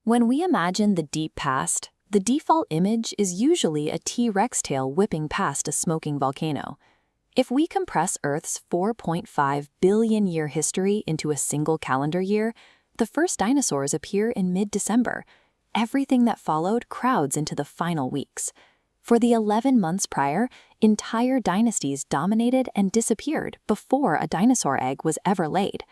When we imagine the deep past, the default image is usually a T-Rex tail whipping past a smoking volcano. If we compress Earth's 4.5 billion year history into a single calendar year, the first dinosaurs appear in mid-December. Everything that followed crowds into the final weeks. For the 11 months prior, entire dynasties dominated and disappeared before a dinosaur egg was ever laid.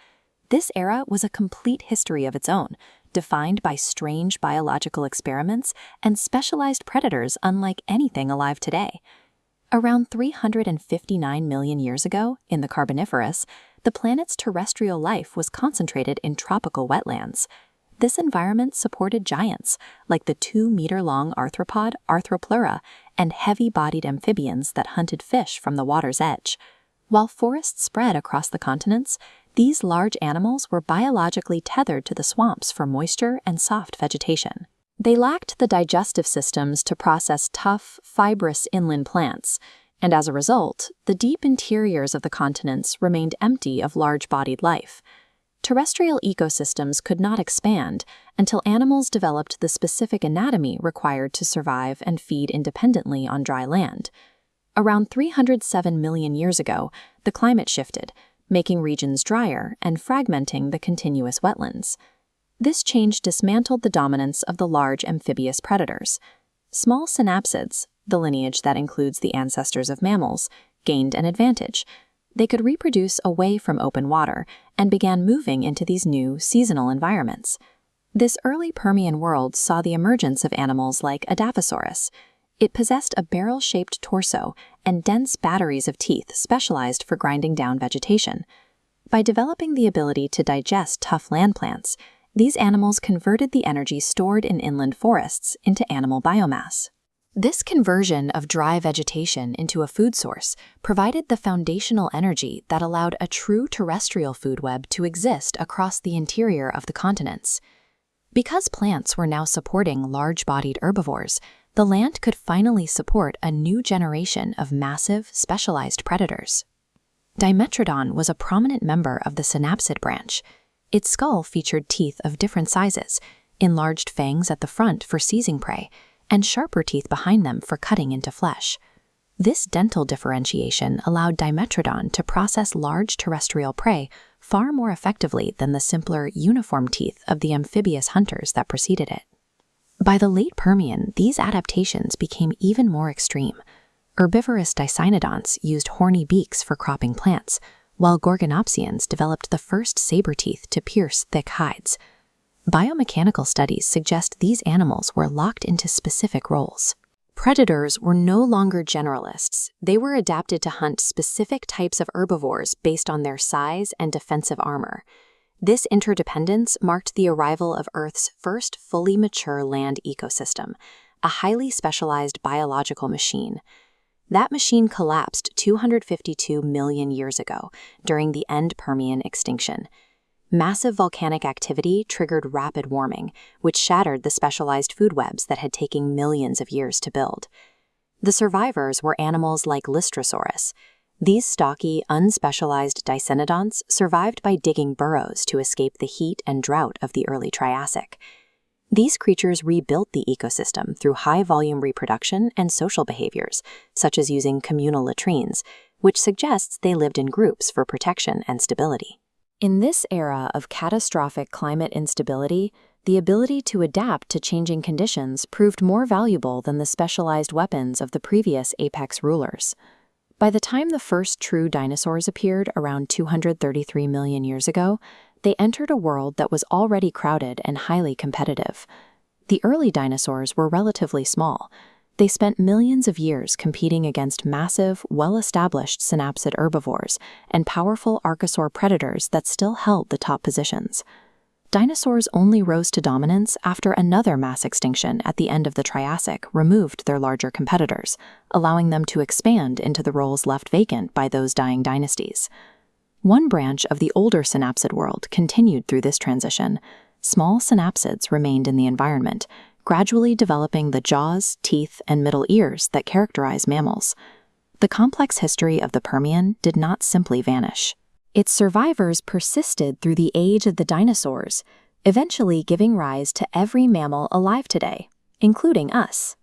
This era was a complete history of its own, defined by strange biological experiments and specialized predators unlike anything alive today. Around 359 million years ago, in the Carboniferous, the planet's terrestrial life was concentrated in tropical wetlands. This environment supported giants, like the 2-meter-long arthropod Arthropleura and heavy-bodied amphibians that hunted fish from the water's edge. While forests spread across the continents, these large animals were biologically tethered to the swamps for moisture and soft vegetation. They lacked the digestive systems to process tough, fibrous inland plants, and as a result, the deep interiors of the continents remained empty of large-bodied life. Terrestrial ecosystems could not expand until animals developed the specific anatomy required to survive and feed independently on dry land. Around 307 million years ago, the climate shifted, making regions drier and fragmenting the continuous wetlands. This change dismantled the dominance of the large amphibious predators. Small synapsids, the lineage that includes the ancestors of mammals, gained an advantage. They could reproduce away from open water and began moving into these new, seasonal environments. This early Permian world saw the emergence of animals like Adaposaurus. It possessed a barrel-shaped torso and dense batteries of teeth specialized for grinding down vegetation. By developing the ability to digest tough land plants, these animals converted the energy stored in inland forests into animal biomass. This conversion of dry vegetation into a food source provided the foundational energy that allowed a true terrestrial food web to exist across the interior of the continents. Because plants were now supporting large-bodied herbivores, the land could finally support a new generation of massive, specialized predators. Dimetrodon was a prominent member of the synapsid branch. Its skull featured teeth of different sizes, enlarged fangs at the front for seizing prey, and sharper teeth behind them for cutting into flesh. This dental differentiation allowed Dimetrodon to process large terrestrial prey far more effectively than the simpler, uniform teeth of the amphibious hunters that preceded it. By the late Permian, these adaptations became even more extreme. Herbivorous dicynodonts used horny beaks for cropping plants, while Gorgonopsians developed the first saber teeth to pierce thick hides. Biomechanical studies suggest these animals were locked into specific roles. Predators were no longer generalists. They were adapted to hunt specific types of herbivores based on their size and defensive armor. This interdependence marked the arrival of Earth's first fully mature land ecosystem, a highly specialized biological machine. That machine collapsed 252 million years ago during the end Permian extinction. Massive volcanic activity triggered rapid warming, which shattered the specialized food webs that had taken millions of years to build. The survivors were animals like Lystrosaurus. These stocky, unspecialized dicynodonts survived by digging burrows to escape the heat and drought of the early Triassic. These creatures rebuilt the ecosystem through high-volume reproduction and social behaviors, such as using communal latrines, which suggests they lived in groups for protection and stability. In this era of catastrophic climate instability, the ability to adapt to changing conditions proved more valuable than the specialized weapons of the previous apex rulers. By the time the first true dinosaurs appeared around 233 million years ago, they entered a world that was already crowded and highly competitive. The early dinosaurs were relatively small. They spent millions of years competing against massive, well-established synapsid herbivores and powerful archosaur predators that still held the top positions. Dinosaurs only rose to dominance after another mass extinction at the end of the Triassic removed their larger competitors, allowing them to expand into the roles left vacant by those dying dynasties. One branch of the older synapsid world continued through this transition. Small synapsids remained in the environment, gradually developing the jaws, teeth, and middle ears that characterize mammals. The complex history of the Permian did not simply vanish. Its survivors persisted through the age of the dinosaurs. eventually giving rise to every mammal alive today, including us.